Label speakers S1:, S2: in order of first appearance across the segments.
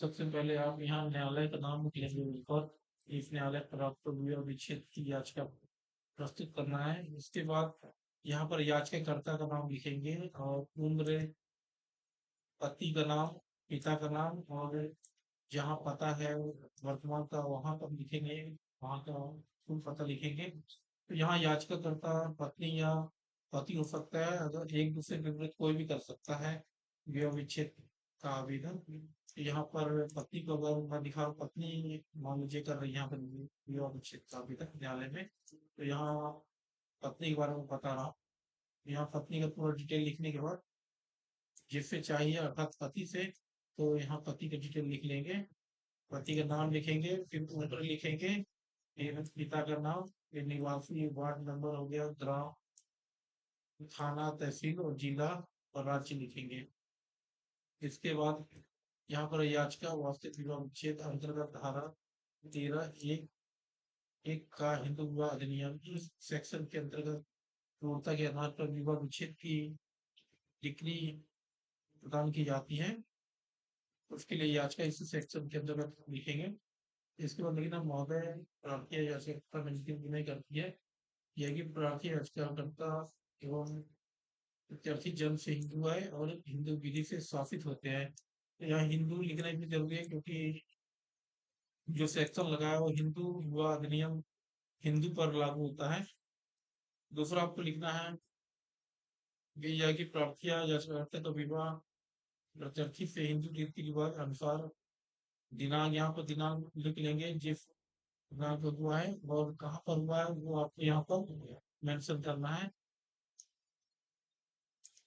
S1: सबसे पहले आप यहाँ न्यायालय का नाम लिख लेंगे और इस न्यायालय पर आपको विवाह विच्छेद की याचिका प्रस्तुत करना है। इसके बाद यहाँ पर याचिकाकर्ता का नाम लिखेंगे और उम्र, पति का नाम, पिता का नाम और जहाँ पता है वर्तमान का वहां पर लिखेंगे, वहां का फुल पता लिखेंगे। तो यहाँ याचिकाकर्ता पत्नी या पति हो सकता है, अगर एक दूसरे के विरुद्ध कोई भी कर सकता है विवाह विच्छेद का आवेदन। तो यहाँ पर पत्नी को अगर मैं दिखा, पत्नी मान लीजिए कर रही है यहाँ पर विवाह विच्छेद का आवेदन न्यायालय में, तो यहाँ पत्नी के बारे में बता रहा हूँ। यहाँ पत्नी का पूरा डिटेल लिखने के बाद जिससे चाहिए अर्थात पति से, तो यहाँ पति का डिटेल लिख लेंगे, पति का नाम लिखेंगे, फिर उम्र लिखेंगे, फिर पिता का नाम, फिर निवासी वार्ड नंबर हो गया, ग्राम, थाना, तहसील और जिला और राज्य लिखेंगे। इसके बाद यहाँ पर याचिका वास्तविक विवाह विच्छेद अंतर्गत धारा 13(1) एक का हिंदू विवाह अधिनियम इस सेक्शन के अंतर्गत क्रूरता के आधार पर विवाह विच्छेद की डिक्री प्रदान की जाती है। उसके लिए याचिका इस सेक्शन के अंतर्गत लिखेंगे। इसके बाद लिखना महोदय, प्रार्थी याचिका विनय करती है यह कि प्रार्थी याचिकाकर्ता एवं प्रत्याशी जन्म से हिंदू है और हिंदू विधि से शासित होते हैं। तो यहाँ हिंदू लिखना भी जरूरी है क्योंकि जो सेक्शन लगा है वो हिंदू विवाह अधिनियम हिंदू पर लागू होता है। दूसरा आपको लिखना है कि यह कि प्रार्थी याचिकाकर्ता का विवाह प्रत्यर्थी से हिंदू रीति रिवाज अनुसार, दिनांक यहाँ पर दिनांक लिख लेंगे जिस दिनांक पर हुआ है और कहाँ पर हुआ है वो आपको यहाँ पर मेंशन करना है।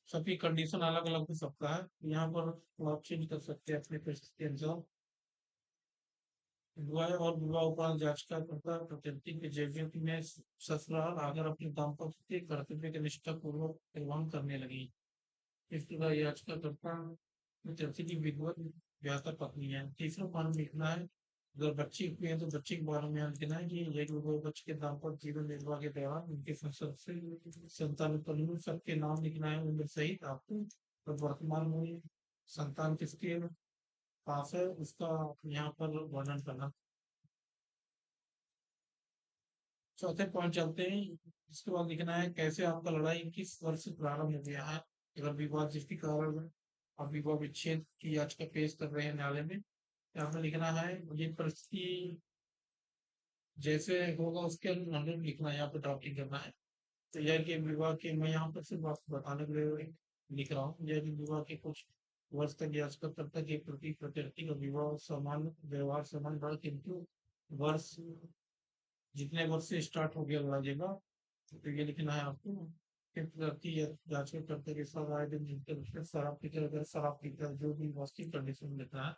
S1: सबकी कंडीशन अलग अलग हो सकता है, यहाँ पर आप चेंज कर सकते हैं अपने परिस्थिति के अनुसार। विवाह और विवाह उपरांत याचिकाकर्ता प्रत्यर्थी के जजमेंट में ससुराल आकर अपने दाम्पत्य के कर्तव्य के निष्ठा पूर्वक निर्वहन करने लगी। इस प्रकार याचिकाकर्ता प्रत्यर्थी की विधिवत व्याहता पत्नी है। तीसरा पॉइंट लिखना है, अगर बच्चे हुए हैं तो बच्चे के बारे में यहाँ लिखना है कि ये जो वो बच्चे के दाम्पत्य जीवन निर्वाह के दौरान उनके संसद से संतान उत्पन्न सबके नाम लिखना है उम्र सहित आपको। तो वर्तमान में संतान किसके पास है उसका यहाँ पर वर्णन करना। चौथे पॉइंट चलते हैं। इसके बाद लिखना है कैसे आपका लड़ाई किस वर्ष से प्रारंभ हो गया है। अगर विवाद जिसके कारण आप विवाह विच्छेद की याचिका पेश कर रहे हैं न्यायालय में, यहाँ पर लिखना है ये परिस्थिति जैसे होगा उसके अनुरूप लिखना है, यहाँ पर ड्राफ्टिंग करना है। तो यह कि विवाह के मैं यहाँ पर सिर्फ आपको बताने के लिए लिख रहा हूँ, यह कि विवाह के कुछ वर्ष तक याचिकाकर्ता के प्रति प्रत्यर्थी का विवाह समान व्यवहार समान बढ़ किंतु वर्ष जितने वर्ष से स्टार्ट हो गया लगेगा, तो ये लिखना है आपको कि प्रति याचिकाकर्ता के साथ आए दिन जिनके उसमें शराब पीकर अगर शराब पीकर जो भी वास्तविक कंडीशन लिखना है।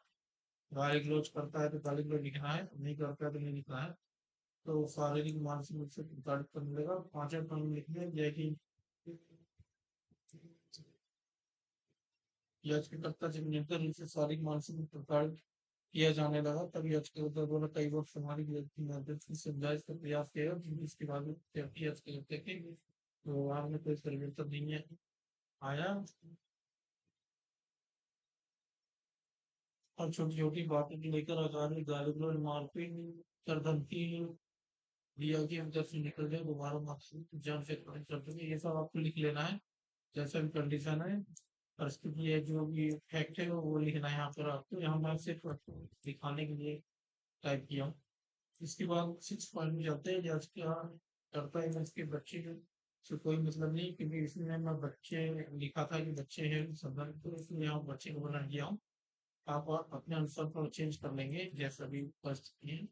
S1: गाली गलौज करता है तो गाली गलौज लिखना है, नहीं करता है तो नहीं लिखना है। तो शारीरिक मानसिक रूप से प्रताड़ित कर मिलेगा। पांचवें पॉइंट लिखने जय की याचिकाकर्ता जब निरंतर रूप से शारीरिक मानसिक रूप से प्रताड़ित किया जाने लगा तब याचिकाकर्ता द्वारा कई बार सामाजिक व्यक्ति मदद से समझाइश का प्रयास किया इसके बाद याचिकाकर्ता के व्यवहार में कोई परिवर्तन नहीं है आया और छोटी छोटी बातों को लेकर अकारण गाली गलौज मारपीट कर धमकी दिया कि हम जब से निकल जाए दोबारा मकसद जान से कर देंगे। ये सब आपको लिख लेना है जैसा भी कंडीशन है, परिस्थिति है, जो भी फैक्ट है वो लिखना है यहाँ पर आपको। यहाँ मैं सिर्फ दिखाने के लिए टाइप किया हूँ। इसके बाद 6 पॉइंट में जाते हैं जैसे क्या करता है मैं इसके बच्चे से कोई मतलब नहीं क्योंकि इसमें मैं बच्चे लिखा था कि बच्चे हैं संदर्भ, तो इसलिए यहाँ बच्चे को बना दिया हूँ। आप और अपने अनुसार थोड़ा चेंज कर लेंगे जैसा भी परिस्थिति है।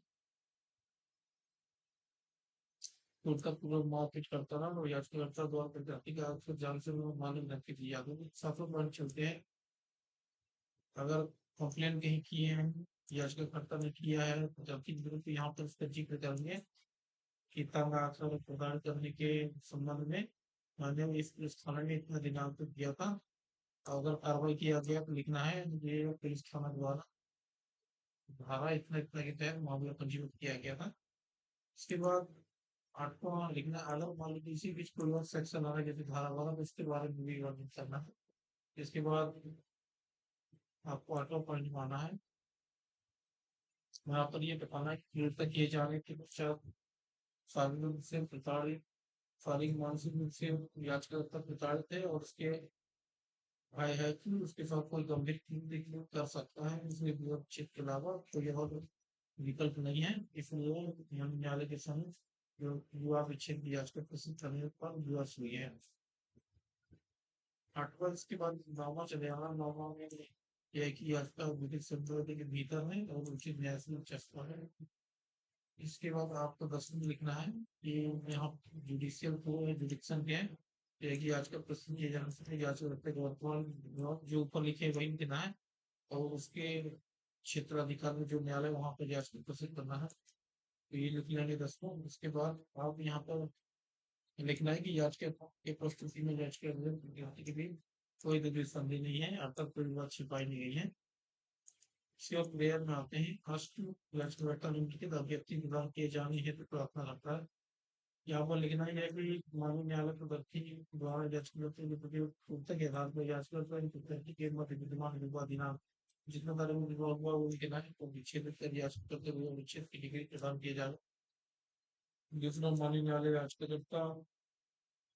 S1: तो उसका पूरा मारपीट करता रहा और याचिकाकर्ता द्वारा प्रजाति का अक्सर जान से मालूम रखी थी यादों में सातों पॉइंट चलते हैं। अगर कंप्लेन कहीं किए हैं याचिकाकर्ता ने किया है जबकि विरुद्ध यहाँ पर उसका जिक्र करेंगे कि तंग आकर प्रदान करने के संबंध में मैंने इस थाना में इतना दिनांक को किया था। अगर कार्रवाई किया गया तो लिखना है ये पुलिस थाना द्वारा धारा इतना इतना के तहत मामला पंजीकृत किया गया था। इसके बाद आपको लिखना है, अगर मान लीजिए इसी बीच कोई और सेक्शन आ रहा है जैसे धारा वाला तो इसके बारे में भी वर्णन करना है। इसके बाद आपको 8वां पॉइंट माना है यहाँ पर ये बताना है कि नियुक्त किए जाने के पश्चात शारीरिक रूप से प्रताड़ित शारीरिक मानसिक रूप से याचिकाकर्ता प्रताड़ित है और उसके भय है कि उसके साथ कोई गंभीर कृत्य कर सकता है, इसलिए विवक्षित के अलावा कोई और विकल्प नहीं है। इसलिए न्यायालय के समक्ष जो युवा विच्छेद की याचिका प्रस्तुत करने पर विवश हुई है। आठवां इसके बाद नौवां चले आना। नौवां में यह है कि याचिका विधिक संप्रदाय के भीतर है और उचित न्याय से उच्चस्तर है। इसके बाद आपको 10 में लिखना है कि यहाँ जुडिशियल को जुडिक्शन के हैं, ये है कि याचिका प्रस्तुत किए जाने से याचिका के वर्तमान जो ऊपर लिखे वही लिखना है और उसके क्षेत्राधिकार में जो न्यायालय वहां पर याचिका प्रस्तुत करना है, तो ये लिख लेंगे 10 को। उसके बाद आप यहाँ पर लिखना है कि याचिका के प्रस्तुति में याचिका के भी कोई दलील संदेह नहीं है, अब तक कोई बात छिपाई नहीं गई है। शिव प्रेयर में आते हैं। फर्स्ट याचिकाकर्ता निम्नलिखित अभ्यर्थी प्रदान किए जाने हेतु प्रार्थना करता है। यहाँ पर लिखना ही है कि माननीय न्यायालय प्रदत्ति द्वारा याचिकाकर्ता के प्रति उत्तर के आधार पर याचिकाकर्ता की प्रत्यर्थ के मध्य विद्यमान विवाद दिनांक जितना तारीख में विवाद हुआ वो लिखना है तो विच्छेद कर याचिकाकर्ता को विच्छेद की डिग्री प्रदान किया जाए। दूसरा, माननीय न्यायालय याचिकाकर्ता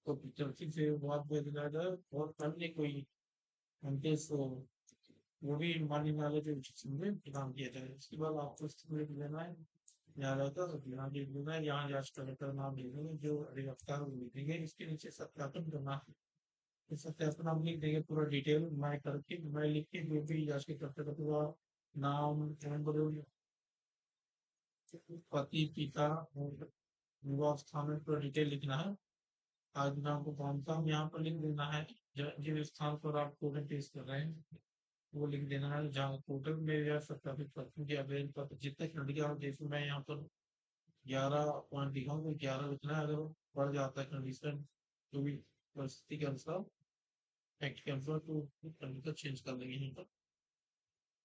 S1: को प्रत्यर्थी से वाद में दिलाया जाए और अन्य कोई उनके वो भी माननीय न्यायालय के उचित समय में प्रदान किया जाए। इसके बाद आपको स्टेटमेंट लेना है न्यायालय का, तो यहाँ लिख देना है, यहाँ याचिकाकर्ता का नाम लिख देंगे, जो अधिवक्ता है वो लिख देंगे, इसके नीचे सत्यापन करना है। इस सत्यापन आप लिख देंगे पूरा डिटेल मैं करके, मैं लिख के जो भी याचिकाकर्ता का पूरा नाम, एम्बर, पति, पिता और विवाह स्थान में पूरा डिटेल लिखना है। आज दिनांक को कौन सा यहाँ पर लिख देना है, जिस स्थान पर आप कोर्ट पेश कर रहे हैं वो लिख देना है, जहाँ पोर्टल में या सत्यापित करते हैं कि अवेल पर जितने लड़कियां हो, जैसे मैं यहाँ पर 11 पॉइंट लिखा हूँ, 11 लिखना है। अगर बढ़ जाता है कंडीशन जो भी परिस्थिति के अनुसार, एक्ट के अनुसार, तो कंडीशन चेंज कर देंगे यहाँ पर।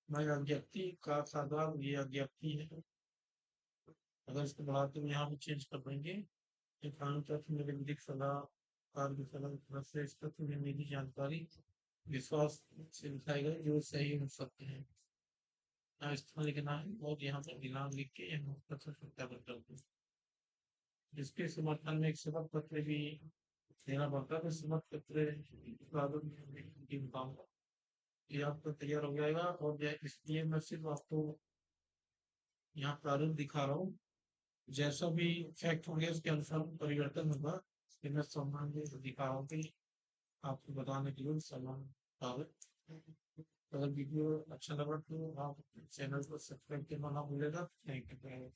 S1: मैं अज्ञप्ति का साधा ये अज्ञप्ति है, अगर इसको बढ़ाते हुए यहाँ भी चेंज कर देंगे। ये कानून तथ्य मेरे विधिक सलाह कार्य की सलाह की तरफ से इस तथ्य में मेरी जानकारी विश्वास से दिखाई गई जो सही हो सकते हैं, इस तरह लिखना है और यहाँ पर दिनांक लिख के यहाँ पर सत्यापन कर दो। जिसके समर्थन में एक शपथ पत्र भी देना पड़ता है, तो शपथ पत्र की बताऊंगा। ये आपका तैयार हो जाएगा और इसलिए मैं सिर्फ आपको यहाँ प्रारूप दिखा रहा हूँ, जैसा भी फैक्ट होंगे उसके अनुसार परिवर्तन होगा। इसलिए मैं सम्मान दिखा रहा हूँ कि आपको बताने के लिए सम्मान। अगर वीडियो अच्छा लगा तो आप चैनल को सब्सक्राइब करना ना भूलेगा। Thank you.